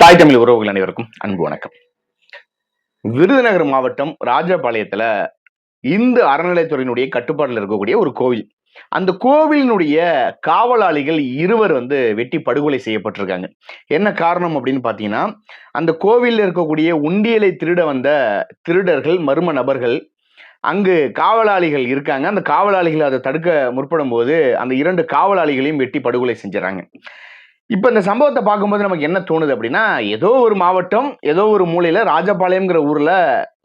தாய் தமிழ் உறவுகள் அனைவருக்கும் அன்பு வணக்கம். விருதுநகர் மாவட்டம் ராஜபாளையத்துல இந்து அறநிலையத்துறையினுடைய கட்டுப்பாட்டில் இருக்கக்கூடிய ஒரு கோவில். அந்த கோவிலினுடைய காவலாளிகள் இருவர் வெட்டி படுகொலை செய்யப்பட்டிருக்காங்க. என்ன காரணம் அப்படின்னு பாத்தீங்கன்னா, அந்த கோவிலில் இருக்கக்கூடிய உண்டியலை திருட வந்த திருடர்கள், மர்ம நபர்கள் அங்கு காவலாளிகள் இருக்காங்க. அந்த காவலாளிகள் அதை தடுக்க முற்படும் போது அந்த 2 காவலாளிகளையும் வெட்டி படுகொலை செஞ்சுறாங்க. இப்ப இந்த சம்பவத்தை பார்க்கும்போது நமக்கு என்ன தோணுது அப்படின்னா, ஏதோ ஒரு மாவட்டம், ஏதோ ஒரு மூலையில ராஜபாளையம்ங்கிற ஊர்ல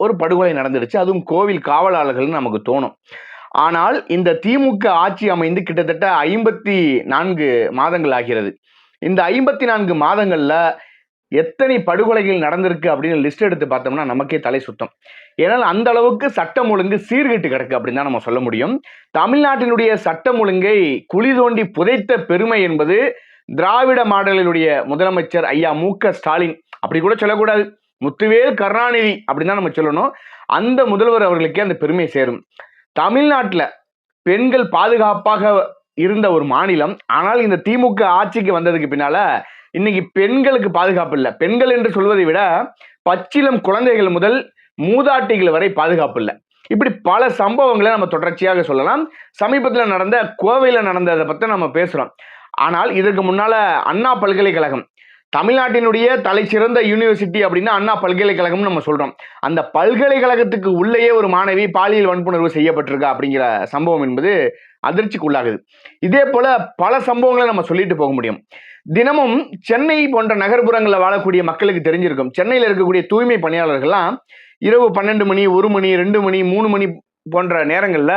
ஒரு படுகொலை நடந்துடுச்சு. அதுவும் கோவில் காவலாளர்கள்னு நமக்கு தோணும். ஆனால் இந்த திமுக ஆட்சி அமைந்து கிட்டத்தட்ட 54 மாதங்கள் ஆகிறது. இந்த 54 மாதங்கள்ல எத்தனை படுகொலைகள் நடந்திருக்கு அப்படின்னு லிஸ்ட் எடுத்து பார்த்தோம்னா நமக்கே தலை சுத்தம். ஏன்னால் அந்த அளவுக்கு சட்டம் ஒழுங்கு சீர்கெட்டு கிடக்கு அப்படின்னு தான் நம்ம சொல்ல முடியும். தமிழ்நாட்டினுடைய சட்டம் ஒழுங்கை குழி தோண்டி புதைத்த பெருமை என்பது திராவிட மாடலினுடைய முதலமைச்சர் ஐயா மு.க. ஸ்டாலின், அப்படி கூட சொல்லக்கூடாது, முத்துவேல் கருணாநிதி அப்படின்னு தான் நம்ம சொல்லணும். அந்த முதல்வர் அவர்களுக்கே அந்த பெருமை சேரும். தமிழ்நாட்டில் பெண்கள் பாதுகாப்பாக இருந்த ஒரு மாநிலம். ஆனால் இந்த திமுக ஆட்சிக்கு வந்ததுக்கு பின்னால இன்னைக்கு பெண்களுக்கு பாதுகாப்பு இல்லை. பெண்கள் என்று சொல்வதை விட பச்சிலம் குழந்தைகள் முதல் மூதாட்டிகள் வரை பாதுகாப்பு இல்லை. இப்படி பல சம்பவங்களை நம்ம தொடர்ச்சியாக சொல்லலாம். சமீபத்தில் நடந்த கோவையில் நடந்ததை பற்றி நம்ம பேசுறோம். ஆனால் இதற்கு முன்னால அண்ணா பல்கலைக்கழகம், தமிழ்நாட்டினுடைய தலை சிறந்த யூனிவர்சிட்டி அப்படின்னா அண்ணா பல்கலைக்கழகம் நம்ம சொல்றோம். அந்த பல்கலைக்கழகத்துக்கு உள்ளேயே ஒரு மாணவி பாலியல் வன்புணர்வு செய்யப்பட்டிருக்கா அப்படிங்கிற சம்பவம் என்பது அதிர்ச்சிக்கு உள்ளாகுது. இதே போல பல சம்பவங்களை நம்ம சொல்லிட்டு போக முடியும். தினமும் சென்னை போன்ற நகர்ப்புறங்களில் வாழக்கூடிய மக்களுக்கு தெரிஞ்சிருக்கும், சென்னையில் இருக்கக்கூடிய தூய்மை பணியாளர்கள்லாம் இரவு 12 மணி, 1 மணி, 2 மணி, 3 மணி போன்ற நேரங்கள்ல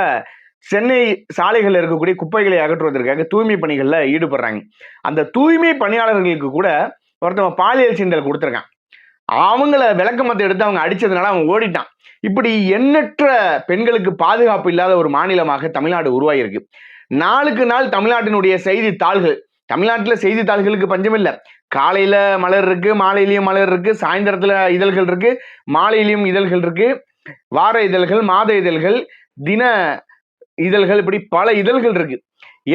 சென்னை சாலைகளில் இருக்கக்கூடிய குப்பைகளை அகற்றுவதற்காக தூய்மை பணிகள்ல ஈடுபடுறாங்க. அந்த தூய்மை பணியாளர்களுக்கு கூட ஒருத்தவங்க பாலியல் சீண்டல் கொடுத்துருக்கான். அவங்கள விளக்கமத்தை எடுத்து அவங்க அடிச்சதுனால அவன் ஓடிட்டான். இப்படி எண்ணற்ற பெண்களுக்கு பாதுகாப்பு இல்லாத ஒரு மாநிலமாக தமிழ்நாடு உருவாகியிருக்கு. நாளுக்கு நாள் தமிழ்நாட்டினுடைய செய்தித்தாள்கள், தமிழ்நாட்டில் செய்தித்தாள்களுக்கு பஞ்சம் இல்லை. காலையில மலர் இருக்கு, மாலையிலையும் மலர் இருக்கு, சாயந்தரத்துல இதழ்கள் இருக்கு, மாலையிலையும் இதழ்கள் இருக்கு, வார இதழ்கள், மாத இதழ்கள், தின இதழ்கள், இப்படி பல இதழ்கள் இருக்கு.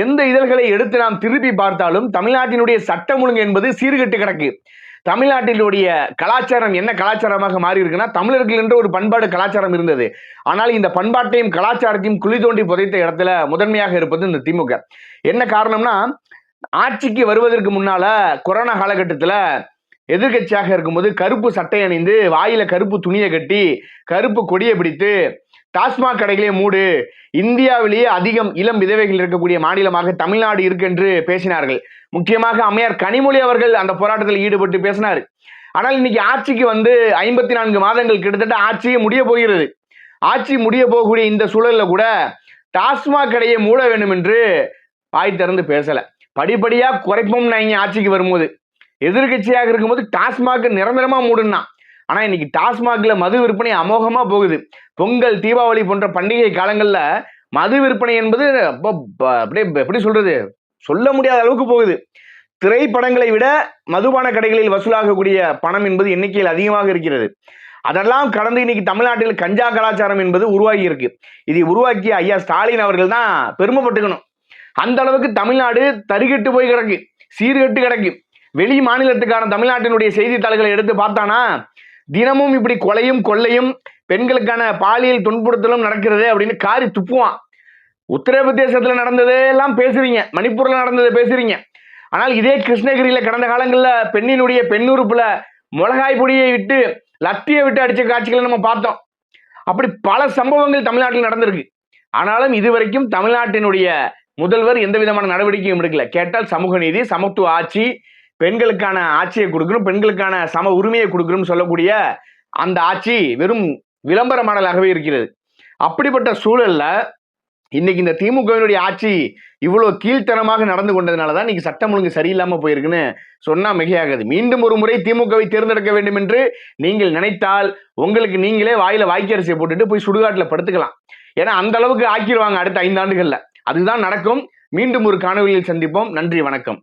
எந்த இதழ்களை எடுத்து நாம் திருப்பி பார்த்தாலும் தமிழ்நாட்டினுடைய சட்டம் ஒழுங்கு என்பது சீர்கெட்டு கிடக்கு. தமிழ்நாட்டினுடைய கலாச்சாரம் என்ன கலாச்சாரமாக மாறி இருக்குன்னா, தமிழர்கள் என்ற ஒரு பண்பாடு கலாச்சாரம் இருந்தது. ஆனால் இந்த பண்பாட்டையும் கலாச்சாரத்தையும் குழி தோண்டி புதைத்த இடத்துல முதன்மையாக இருப்பது இந்த திமுக. என்ன காரணம்னா, ஆட்சிக்கு வருவதற்கு முன்னால கொரோனா காலகட்டத்துல எதிர்கட்சியாக இருக்கும்போது கருப்பு சட்டை அணிந்து, வாயில கருப்பு துணியை கட்டி, கருப்பு கொடியை பிடித்து டாஸ்மாக் கடைகளே மூடு, இந்தியாவிலேயே அதிகம் இளம் விதவைகள் இருக்கக்கூடிய மாநிலமாக தமிழ்நாடு இருக்கு என்று பேசினார்கள். முக்கியமாக அம்மையார் கனிமொழி அவர்கள் அந்த போராட்டத்தில் ஈடுபட்டு பேசினார். ஆனால் இன்னைக்கு ஆட்சிக்கு 54 மாதங்கள் கிட்டத்தட்ட ஆட்சியே முடிய போகிறது. ஆட்சி முடிய போகக்கூடிய இந்த சூழல்ல கூட டாஸ்மாக் கடையை மூட வேண்டும் என்று வாய் திறந்து பேசல. படிப்படியா குறைப்போம் ஆட்சிக்கு வரும்போது. எதிர்கட்சியாக இருக்கும்போது டாஸ்மாக் நிரந்தரமா மூடுனா. ஆனா இன்னைக்கு டாஸ்மாக்ல மது விற்பனை அமோகமா போகுது. பொங்கல், தீபாவளி போன்ற பண்டிகை காலங்கள்ல மது விற்பனை என்பது அப்படியே எப்படி சொல்றது, சொல்ல முடியாத அளவுக்கு போகுது. திரைப்படங்களை விட மதுபான கடைகளில் வசூலாகக்கூடிய பணம் என்பது எண்ணிக்கையில் அதிகமாக இருக்கிறது. அதெல்லாம் கடந்து இன்னைக்கு தமிழ்நாட்டில் கஞ்சா கலாச்சாரம் என்பது உருவாகி இருக்கு. இதை உருவாக்கிய ஐயா ஸ்டாலின் அவர்கள் தான் பெருமைப்பட்டுக்கணும். அந்த அளவுக்கு தமிழ்நாடு தறிகெட்டு போய் கிடக்கு, சீர்கெட்டு கிடக்கு. வெளி மாநிலத்துக்கான தமிழ்நாட்டினுடைய செய்தித்தாள்களை எடுத்து பார்த்தானா, தினமும் இப்படி கொலையும் கொள்ளையும் பெண்களுக்கான பாலியல் துன்புறுத்தலும் நடக்கிறது அப்படின்னு காரி துப்புவான். உத்தரப்பிரதேசத்துல நடந்ததெல்லாம் பேசுறீங்க, மணிப்பூர்ல நடந்ததை பேசுறீங்க. ஆனால் இதே கிருஷ்ணகிரியில கடந்த காலங்களில் பெண்ணினுடைய பெண்ணுறுப்புல மிளகாய் பொடியை விட்டு லத்தியை விட்டு அடிச்ச காட்சிகளை நம்ம பார்த்தோம். அப்படி பல சம்பவங்கள் தமிழ்நாட்டில் நடந்திருக்கு. ஆனாலும் இதுவரைக்கும் தமிழ்நாட்டினுடைய முதல்வர் எந்த விதமான நடவடிக்கையும் எடுக்கல. கேட்டால் சமூக நீதி, சமத்துவ ஆட்சி, பெண்களுக்கான ஆட்சியை கொடுக்கணும், பெண்களுக்கான சம உரிமையை கொடுக்கணும் சொல்லக்கூடிய அந்த ஆட்சி வெறும் விளம்பர மாடலாகவே இருக்கிறது. அப்படிப்பட்ட சூழல்ல இன்னைக்கு இந்த திமுகவினுடைய ஆட்சி இவ்வளவு கீழ்த்தனமாக நடந்து கொண்டதுனாலதான் இன்னைக்கு சட்டம் ஒழுங்கு சரியில்லாம போயிருக்குன்னு சொன்னா மிகையாகுது. மீண்டும் ஒரு முறை திமுகவை தேர்ந்தெடுக்க வேண்டும் என்று நீங்கள் நினைத்தால் உங்களுக்கு நீங்களே வாயில வாய்க்கரிசியை போட்டுட்டு போய் சுடுகாட்டுல படுத்துக்கலாம். ஏன்னா அந்த அளவுக்கு ஆக்கிடுவாங்க அடுத்த 5 ஆண்டுகள்ல. அதுதான் நடக்கும். மீண்டும் ஒரு காணொலியில் சந்திப்போம். நன்றி, வணக்கம்.